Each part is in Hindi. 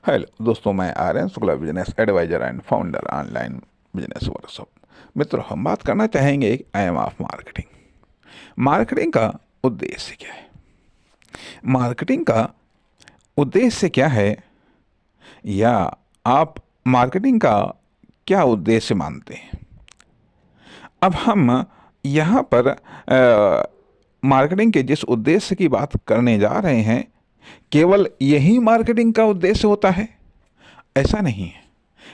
हेलो दोस्तों, मैं Aryan Shukla, business advisor and founder online business workshop. मित्रों, हम बात करना चाहेंगे एम ऑफ मार्केटिंग। मार्केटिंग का उद्देश्य क्या है? मार्केटिंग का उद्देश्य क्या है, या आप मार्केटिंग का क्या उद्देश्य मानते हैं? अब हम यहाँ पर मार्केटिंग के जिस उद्देश्य की बात करने जा रहे हैं, केवल यही मार्केटिंग का उद्देश्य होता है? ऐसा नहीं है,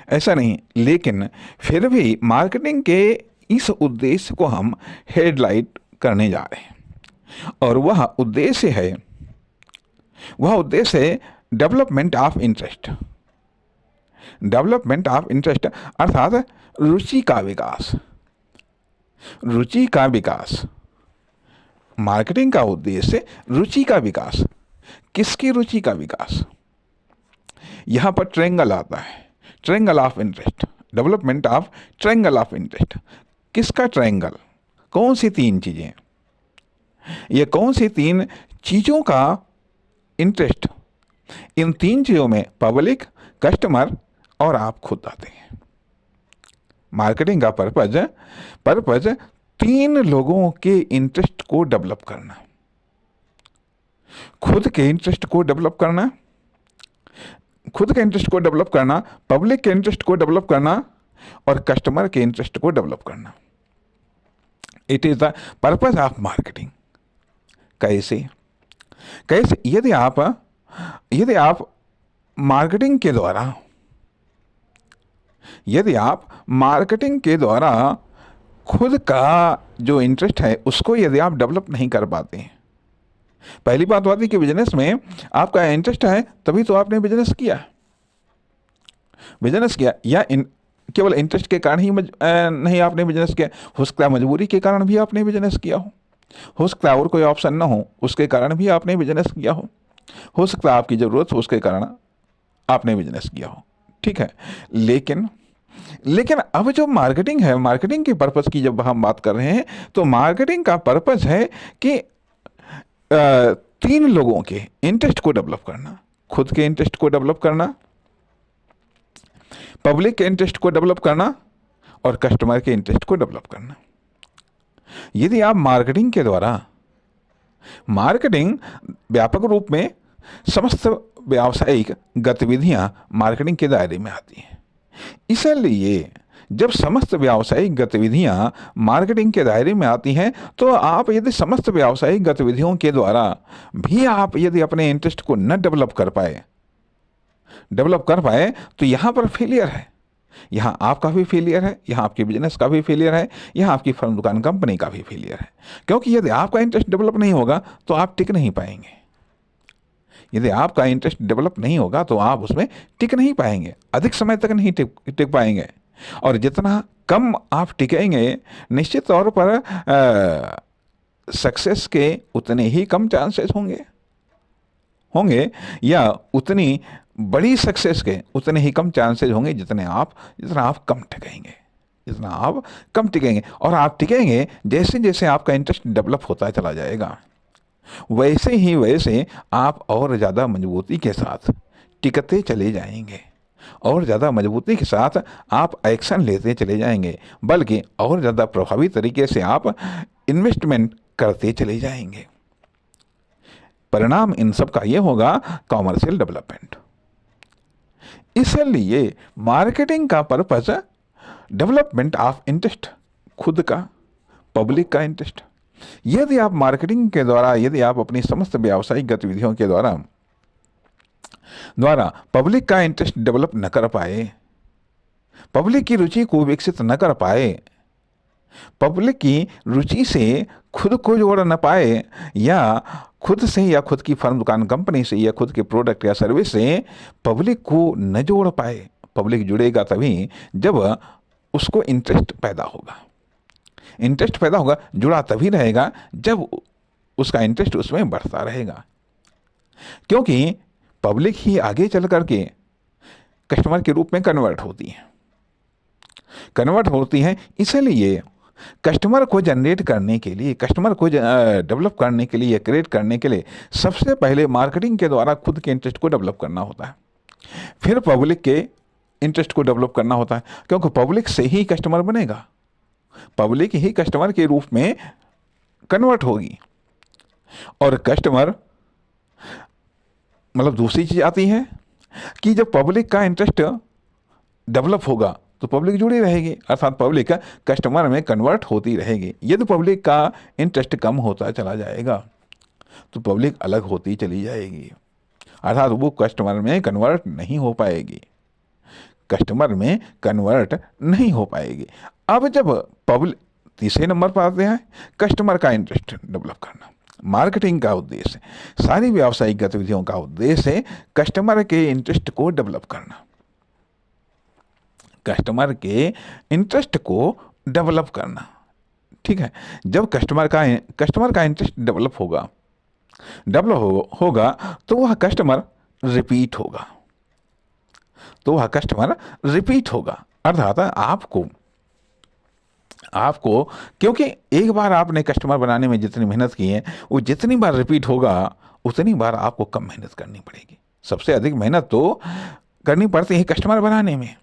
ऐसा नहीं। लेकिन फिर भी मार्केटिंग के इस उद्देश्य को हम हेडलाइट करने जा रहे हैं, और वह उद्देश्य है development of interest. Development of interest अर्थात रुचि का विकास। रुचि का विकास, मार्केटिंग का उद्देश्य रुचि का विकास। किसकी रुचि का विकास? यहाँ पर ट्रायंगल आता है, triangle of interest, development of triangle of interest. किसका ट्रायंगल? कौन सी तीन चीज़ें? ये कौन सी तीन चीज़ों का इंटरेस्ट? इन तीन चीज़ों में पब्लिक, कस्टमर और आप खुद आते हैं। मार्केटिंग का पर्पज तीन लोगों के इंटरेस्ट को डेवलप करना। खुद के इंटरेस्ट को डेवलप करना, पब्लिक के इंटरेस्ट को डेवलप करना और कस्टमर के इंटरेस्ट को डेवलप करना। It is the purpose of marketing. कैसे? यदि आप मार्केटिंग के द्वारा खुद का जो इंटरेस्ट है उसको यदि आप डेवलप नहीं कर पाते हैं, पहली बात होती है कि बिजनेस में आपका इंटरेस्ट है तभी तो आपने बिजनेस किया, या केवल इंटरेस्ट के कारण ही नहीं आपने बिजनेस किया। हो सकता है मजबूरी के कारण भी आपने बिजनेस किया हो सकता है और कोई ऑप्शन ना हो उसके कारण भी आपने बिजनेस किया हो सकता है आपकी ज़रूरत हो उसके कारण आपने बिजनेस किया हो। ठीक है, लेकिन अब जो मार्केटिंग है, मार्केटिंग के पर्पज़ की जब हम बात कर रहे हैं तो मार्केटिंग का पर्पज़ है कि तीन लोगों के इंटरेस्ट को डेवलप करना। खुद के इंटरेस्ट को डेवलप करना, पब्लिक के इंटरेस्ट को डेवलप करना और कस्टमर के इंटरेस्ट को डेवलप करना। यदि आप मार्केटिंग व्यापक रूप में समस्त व्यावसायिक गतिविधियां मार्केटिंग के दायरे में आती हैं। इसलिए जब समस्त व्यावसायिक गतिविधियां मार्केटिंग के दायरे में आती हैं तो आप यदि समस्त व्यावसायिक गतिविधियों के द्वारा भी आप यदि अपने इंटरेस्ट को न डेवलप कर पाए तो यहाँ पर फेलियर है। यहाँ आपका भी फेलियर है, यहाँ आपके बिजनेस का भी फेलियर है, यहाँ आपकी फर्म, दुकान, कंपनी का भी फेलियर है। क्योंकि यदि आपका इंटरेस्ट डेवलप नहीं होगा तो आप टिक नहीं पाएंगे। यदि आपका इंटरेस्ट डेवलप नहीं होगा तो आप उसमें टिक नहीं पाएंगे, अधिक समय तक नहीं टिक पाएंगे। और जितना कम आप टिकेंगे, निश्चित तौर पर सक्सेस के उतने ही कम चांसेस होंगे, या उतनी बड़ी सक्सेस के उतने ही कम चांसेस होंगे जितना आप कम टिकेंगे। और आप टिकेंगे जैसे जैसे आपका इंटरेस्ट डेवलप होता चला जाएगा, वैसे आप और ज़्यादा मजबूती के साथ टिकते चले जाएंगे, और ज़्यादा मजबूती के साथ आप एक्शन लेते चले जाएंगे, बल्कि और ज़्यादा प्रभावी तरीके से आप इन्वेस्टमेंट करते चले जाएंगे। परिणाम इन सब का ये होगा कॉमर्शियल डेवलपमेंट। इसलिए मार्केटिंग का पर्पस डेवलपमेंट ऑफ इंटरेस्ट, खुद का, पब्लिक का इंटरेस्ट। यदि आप मार्केटिंग के द्वारा, यदि आप अपनी समस्त व्यावसायिक गतिविधियों के द्वारा पब्लिक का इंटरेस्ट डेवलप न कर पाए, पब्लिक की रुचि को विकसित न कर पाए, पब्लिक की रुचि से खुद को जोड़ न पाए, या खुद से या खुद की फर्म, दुकान, कंपनी से या खुद के प्रोडक्ट या सर्विस से पब्लिक को न जोड़ पाए। पब्लिक जुड़ेगा तभी जब उसको इंटरेस्ट पैदा होगा, जुड़ा तभी रहेगा जब उसका इंटरेस्ट उसमें बढ़ता रहेगा। क्योंकि पब्लिक ही आगे चल करके कस्टमर के रूप में कन्वर्ट होती है। इसलिए कस्टमर को जनरेट करने के लिए, कस्टमर को डेवलप करने के लिए, क्रिएट करने के लिए सबसे पहले मार्केटिंग के द्वारा खुद के इंटरेस्ट को डेवलप करना होता है। फिर पब्लिक के इंटरेस्ट को डेवलप करना होता है, क्योंकि पब्लिक से ही कस्टमर बनेगा, पब्लिक ही कस्टमर के रूप में कन्वर्ट होगी। और कस्टमर मतलब दूसरी चीज़ आती है कि जब पब्लिक का इंटरेस्ट डेवलप होगा तो पब्लिक जुड़ी रहेगी, अर्थात पब्लिक कस्टमर में कन्वर्ट होती रहेगी। यदि पब्लिक का इंटरेस्ट कम होता चला जाएगा तो पब्लिक अलग होती चली जाएगी, अर्थात वो कस्टमर में कन्वर्ट नहीं हो पाएगी, कस्टमर में कन्वर्ट नहीं हो पाएगी। अब जब पब्लिक, तीसरे नंबर पर आते हैं कस्टमर का इंटरेस्ट डेवलप करना। मार्केटिंग का उद्देश्य, सारी व्यावसायिक गतिविधियों का उद्देश्य है कस्टमर के इंटरेस्ट को डेवलप करना, कस्टमर के इंटरेस्ट को डेवलप करना। ठीक है, जब कस्टमर का इंटरेस्ट डेवलप होगा तो वह कस्टमर रिपीट होगा, अर्थात आपको क्योंकि एक बार आपने कस्टमर बनाने में जितनी मेहनत की है वो जितनी बार रिपीट होगा उतनी बार आपको कम मेहनत करनी पड़ेगी। सबसे अधिक मेहनत तो करनी पड़ती है कस्टमर बनाने में,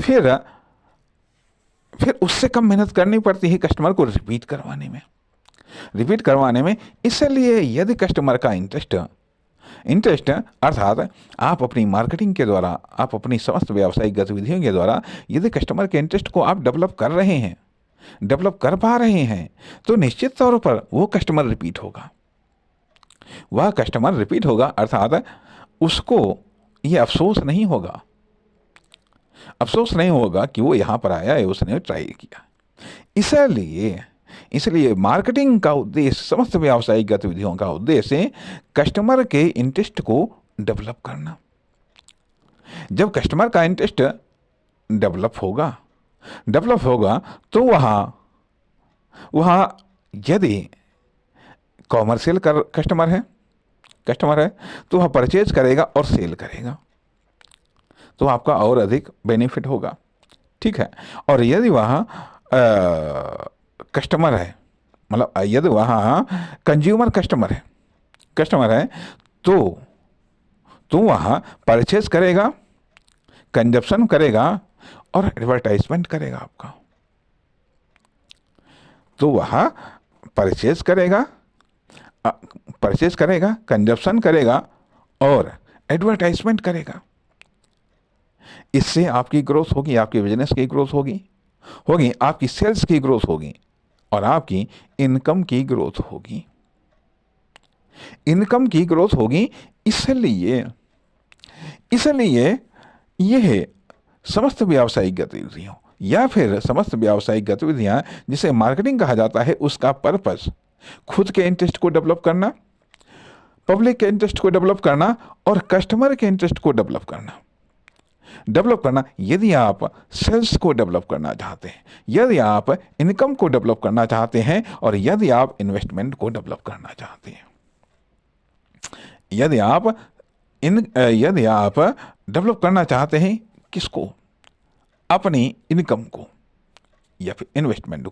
फिर उससे कम मेहनत करनी पड़ती है कस्टमर को रिपीट करवाने में। इसलिए यदि कस्टमर का इंटरेस्ट अर्थात आप अपनी मार्केटिंग के द्वारा, आप अपनी समस्त व्यावसायिक गतिविधियों के द्वारा यदि कस्टमर के इंटरेस्ट को आप डेवलप कर पा रहे हैं तो निश्चित तौर पर वो कस्टमर रिपीट होगा, अर्थात उसको ये अफसोस नहीं होगा कि वो यहाँ पर आया है, उसने ट्राई किया। इसलिए मार्केटिंग का उद्देश्य, समस्त व्यावसायिक गतिविधियों का उद्देश्य कस्टमर के इंटरेस्ट को डेवलप करना। जब कस्टमर का इंटरेस्ट डेवलप होगा तो वहाँ यदि कॉमर्शियल कस्टमर है तो वह परचेज करेगा और सेल करेगा, तो आपका और अधिक बेनिफिट होगा। ठीक है, और यदि वहाँ कस्टमर है, मतलब यदि वहाँ कंज्यूमर कस्टमर है तो वहाँ परचेज करेगा, कंजप्शन करेगा और एडवर्टाइजमेंट करेगा आपका। तो वहाँ परचेज करेगा, कंजप्शन करेगा और एडवर्टाइजमेंट करेगा। इससे आपकी ग्रोथ होगी, आपके बिजनेस की ग्रोथ होगी, आपकी सेल्स की ग्रोथ होगी और आपकी इनकम की ग्रोथ होगी। इसलिए यह समस्त व्यावसायिक गतिविधियों या फिर समस्त व्यावसायिक गतिविधियां जिसे मार्केटिंग कहा जाता है, उसका पर्पस खुद के इंटरेस्ट को डेवलप करना, पब्लिक के इंटरेस्ट को डेवलप करना और कस्टमर के इंटरेस्ट को डेवलप करना। यदि आप सेल्स को डेवलप करना चाहते हैं, यदि आप इनकम को डेवलप करना चाहते हैं और यदि आप इन्वेस्टमेंट को डेवलप करना चाहते हैं, यदि आप डेवलप करना चाहते हैं किसको, अपनी इनकम को या फिर इन्वेस्टमेंट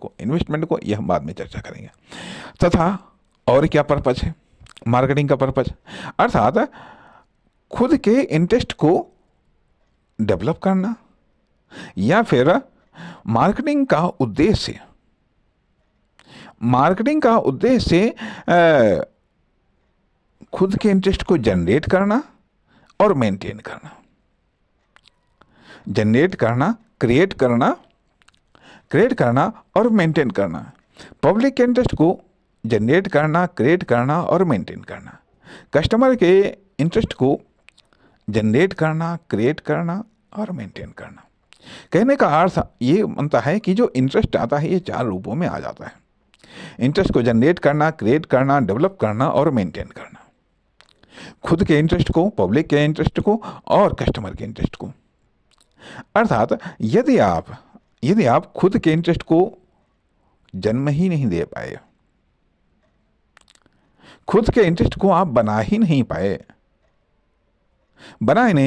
को यह हम बाद में चर्चा करेंगे। तथा और क्या पर्पज है मार्केटिंग का पर्पज, अर्थात खुद के इंटरेस्ट को डेवलप करना या फिर मार्केटिंग का उद्देश्य खुद के इंटरेस्ट को जनरेट करना और मेंटेन करना, क्रिएट करना और मेंटेन करना। पब्लिक के इंटरेस्ट को जनरेट करना, क्रिएट करना और मेंटेन करना, कस्टमर के इंटरेस्ट को जनरेट करना, क्रिएट करना और मेंटेन करना। कहने का अर्थ ये बनता है कि जो इंटरेस्ट आता है ये 4 रूपों में आ जाता है। इंटरेस्ट को जनरेट करना, क्रिएट करना, डेवलप करना और मेंटेन करना। खुद के इंटरेस्ट को, पब्लिक के इंटरेस्ट को और कस्टमर के इंटरेस्ट को। अर्थात यदि आप खुद के इंटरेस्ट को जन्म ही नहीं दे पाए, खुद के इंटरेस्ट को आप बना ही नहीं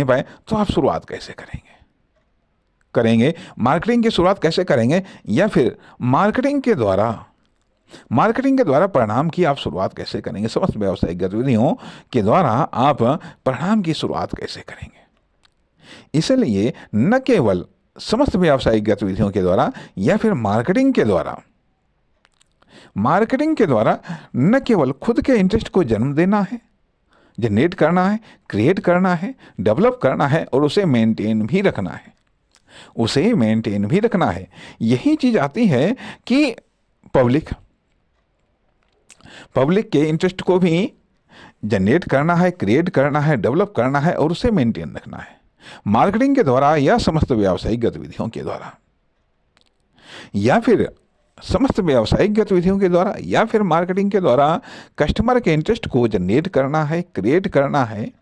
पाए तो आप शुरुआत कैसे करेंगे मार्केटिंग की शुरुआत कैसे करेंगे, या फिर मार्केटिंग के द्वारा मार्केटिंग के द्वारा परिणाम की आप शुरुआत कैसे करेंगे, समस्त व्यावसायिक गतिविधियों के द्वारा आप परिणाम की शुरुआत कैसे करेंगे। इसलिए न केवल समस्त व्यावसायिक गतिविधियों के द्वारा या फिर मार्केटिंग के द्वारा न केवल खुद के इंटरेस्ट को जन्म देना है, जनरेट करना है, क्रिएट करना है, डेवलप करना है और उसे मेंटेन भी रखना है। यही चीज़ आती है कि पब्लिक के इंटरेस्ट को भी जनरेट करना है, क्रिएट करना है, डेवलप करना है और उसे मेंटेन रखना है, मार्केटिंग के द्वारा या समस्त व्यावसायिक गतिविधियों के द्वारा, या फिर समस्त व्यावसायिक गतिविधियों के द्वारा या फिर मार्केटिंग के द्वारा कस्टमर के इंटरेस्ट को जनरेट करना है, क्रिएट करना है,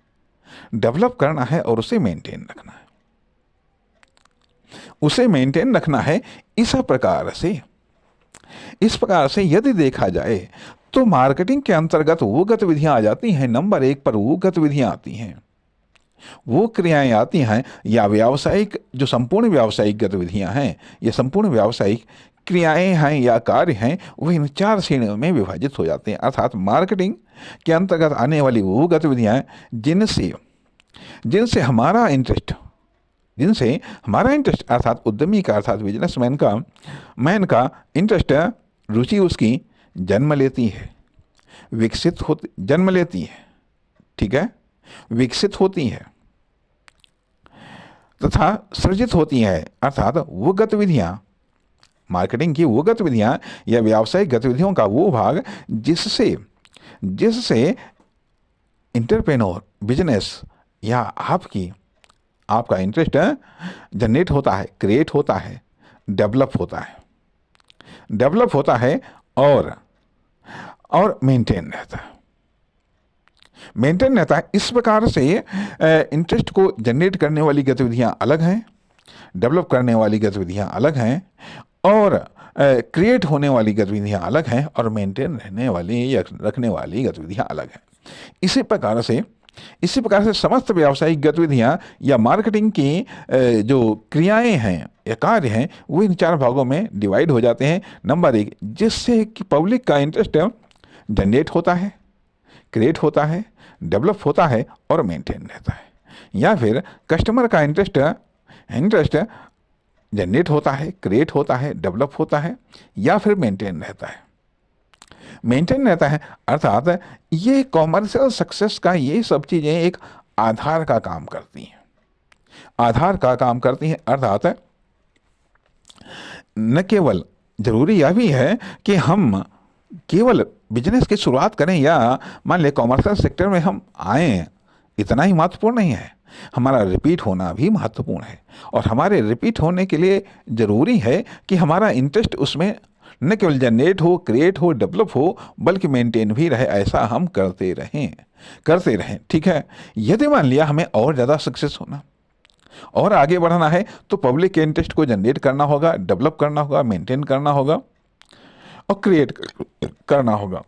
डेवलप करना है और उसे मेंटेन रखना है। इस प्रकार से यदि देखा जाए तो मार्केटिंग के अंतर्गत वो गतिविधियां आ जाती हैं, नंबर 1 पर वो गतिविधियां आती हैं, वो क्रियाएं आती हैं या व्यावसायिक जो संपूर्ण व्यावसायिक गतिविधियां हैं, ये संपूर्ण व्यावसायिक क्रियाएं हैं या कार्य हैं, वो इन 4 श्रेणियों में विभाजित हो जाते हैं। अर्थात मार्केटिंग के अंतर्गत आने वाली वो गतिविधियां जिनसे हमारा इंटरेस्ट अर्थात उद्यमी का अर्थात बिजनेसमैन का इंटरेस्ट, रुचि उसकी जन्म लेती है, विकसित होती है तथा सृजित होती है। अर्थात वो गतिविधियां, मार्केटिंग की वो गतिविधियां या व्यावसायिक गतिविधियों का वो भाग जिससे एंटरप्रेन्योर बिजनेस या आपका इंटरेस्ट जनरेट होता है, क्रिएट होता है, डेवलप होता है और मेंटेन रहता है। इस प्रकार से इंटरेस्ट को जनरेट करने वाली गतिविधियां अलग हैं, डेवलप करने वाली गतिविधियां अलग हैं और क्रिएट होने वाली गतिविधियां अलग हैं और मेंटेन रहने वाली या रखने वाली गतिविधियां अलग हैं। इसी प्रकार से समस्त व्यावसायिक गतिविधियां या मार्केटिंग की जो क्रियाएं हैं या कार्य हैं वो इन 4 भागों में डिवाइड हो जाते हैं। नंबर 1, जिससे कि पब्लिक का इंटरेस्ट जनरेट होता है, क्रिएट होता है, डेवलप होता है और मेंटेन रहता है, या फिर कस्टमर का इंटरेस्ट जनरेट होता है, क्रिएट होता है, डेवलप होता है या फिर मेंटेन रहता है। अर्थात ये कॉमर्शियल सक्सेस का ये सब चीज़ें एक आधार का काम करती हैं। अर्थात न केवल जरूरी यह भी है कि हम केवल बिजनेस की शुरुआत करें या मान लें कॉमर्शियल सेक्टर में हम आए, इतना ही महत्वपूर्ण नहीं है, हमारा रिपीट होना भी महत्वपूर्ण है। और हमारे रिपीट होने के लिए ज़रूरी है कि हमारा इंटरेस्ट उसमें न केवल जनरेट हो, क्रिएट हो, डेवलप हो, बल्कि मेंटेन भी रहे। ऐसा हम करते रहें। ठीक है। यदि मान लिया हमें और ज़्यादा सक्सेस होना और आगे बढ़ना है तो पब्लिक के इंटरेस्ट को जनरेट करना होगा, डेवलप करना होगा, मेंटेन करना होगा और क्रिएट करना होगा।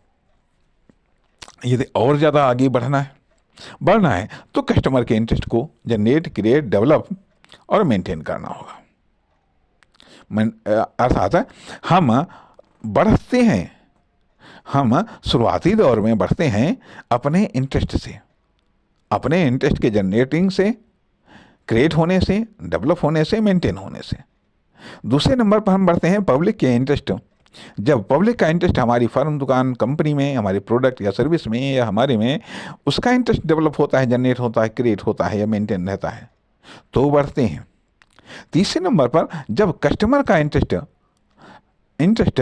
यदि और ज़्यादा आगे बढ़ना है तो कस्टमर के इंटरेस्ट को जनरेट, क्रिएट, डेवलप और मेंटेन करना होगा। अर्थात हम शुरुआती दौर में बढ़ते हैं अपने इंटरेस्ट के जनरेटिंग से, क्रिएट होने से, डेवलप होने से, मेंटेन होने से। दूसरे नंबर पर हम बढ़ते हैं पब्लिक के इंटरेस्ट। जब पब्लिक का इंटरेस्ट हमारी फर्म, दुकान, कंपनी में, हमारे प्रोडक्ट या सर्विस में या हमारे में उसका इंटरेस्ट डेवलप होता है, जनरेट होता है, क्रिएट होता है या मेंटेन रहता है तो बढ़ते हैं। तीसरे नंबर पर जब कस्टमर का इंटरेस्ट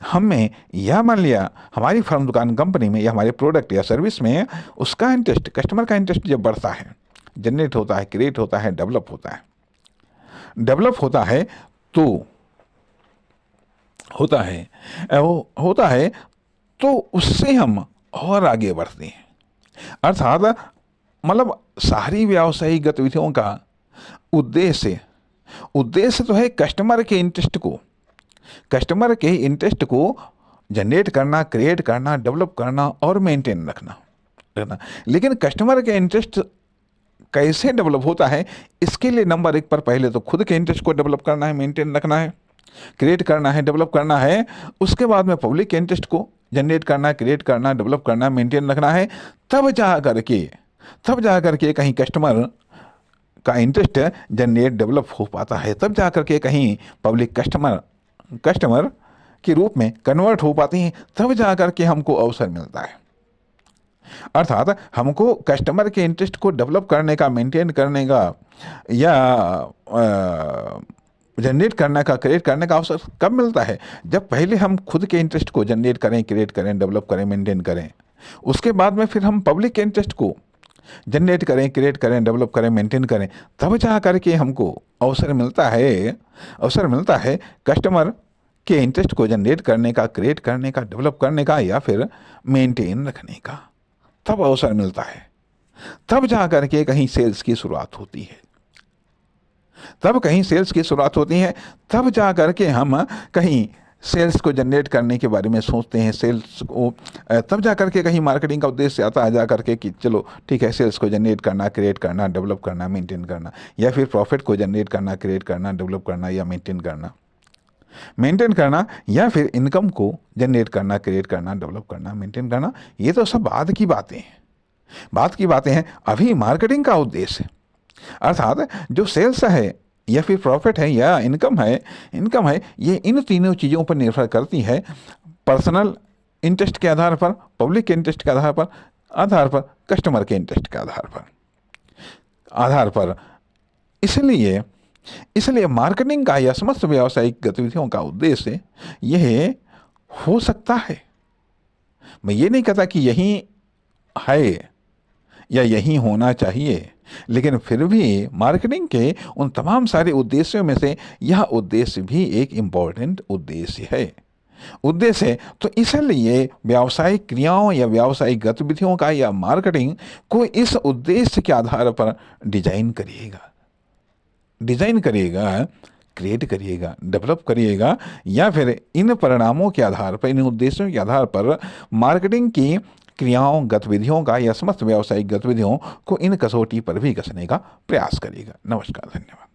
हमें या मान लिया हमारी फर्म, दुकान, कंपनी में या हमारे प्रोडक्ट या सर्विस में उसका इंटरेस्ट, कस्टमर का इंटरेस्ट जब बढ़ता है, जनरेट होता है, क्रिएट होता है, डेवलप होता है तो उससे हम और आगे बढ़ते हैं। अर्थात मतलब सारी व्यावसायिक गतिविधियों का उद्देश्य तो है कस्टमर के इंटरेस्ट को जनरेट करना, क्रिएट करना, डेवलप करना और मेंटेन रखना। लेकिन कस्टमर के इंटरेस्ट कैसे डेवलप होता है, इसके लिए नंबर 1 पर पहले तो खुद के इंटरेस्ट को डेवलप करना है, मेंटेन रखना है। क्रिएट करना है, डेवलप करना है। उसके बाद में पब्लिक इंटरेस्ट को जनरेट करना, क्रिएट करना, डेवलप करना, मेंटेन रखना है। तब जा करके कहीं कस्टमर का इंटरेस्ट जनरेट डेवलप हो पाता है, तब जा करके कहीं पब्लिक कस्टमर के रूप में कन्वर्ट हो पाती हैं, तब जा करके हमको अवसर मिलता है। अर्थात हमको कस्टमर के इंटरेस्ट को डेवलप करने का, मेंटेन करने का या जनरेट करने का, क्रिएट करने का अवसर कब मिलता है? जब पहले हम खुद के इंटरेस्ट को जनरेट करें, क्रिएट करें, डेवलप करें, मेंटेन करें। उसके बाद में फिर हम पब्लिक के इंटरेस्ट को जनरेट करें, क्रिएट करें, डेवलप करें, मेंटेन करें, तब जा करके हमको अवसर मिलता है कस्टमर के इंटरेस्ट को जनरेट करने का, क्रिएट करने का, डेवलप करने का या फिर मेंटेन रखने का। तब अवसर मिलता है, तब जा करके कहीं सेल्स की शुरुआत होती है। तब जा करके हम कहीं सेल्स को जनरेट करने के बारे में सोचते हैं। सेल्स को तब जा करके कहीं मार्केटिंग का उद्देश्य आता है, जा करके कि चलो ठीक है, सेल्स को जनरेट करना, क्रिएट करना, डेवलप करना, मेंटेन करना, या फिर प्रॉफिट को जनरेट करना, क्रिएट करना, डेवलप करना या मेंटेन करना, या फिर इनकम को जनरेट करना, क्रिएट करना, डेवलप करना, मेंटेन करना। ये तो सब बाद की बातें हैं। अभी मार्केटिंग का उद्देश्य अर्थात जो सेल्स है या फिर प्रॉफिट है या इनकम है, ये इन तीनों चीज़ों पर निर्भर करती है। पर्सनल इंटरेस्ट के आधार पर, पब्लिक के इंटरेस्ट के आधार पर, कस्टमर के इंटरेस्ट के आधार पर। इसलिए मार्केटिंग का या समस्त व्यावसायिक गतिविधियों का उद्देश्य यह हो सकता है, मैं ये नहीं कहता कि यही है या यही होना चाहिए, लेकिन फिर भी मार्केटिंग के उन तमाम सारे उद्देश्यों में से यह उद्देश्य भी एक इम्पॉर्टेंट उद्देश्य है। तो इसलिए व्यावसायिक क्रियाओं या व्यावसायिक गतिविधियों का या मार्केटिंग को इस उद्देश्य के आधार पर डिजाइन करिएगा, क्रिएट करिएगा, डेवलप करिएगा, या फिर इन परिणामों के आधार पर, इन उद्देश्यों के आधार पर मार्केटिंग की क्रियाओं, गतिविधियों का या समस्त व्यावसायिक गतिविधियों को इन कसौटी पर भी कसने का प्रयास करिएगा। नमस्कार, धन्यवाद।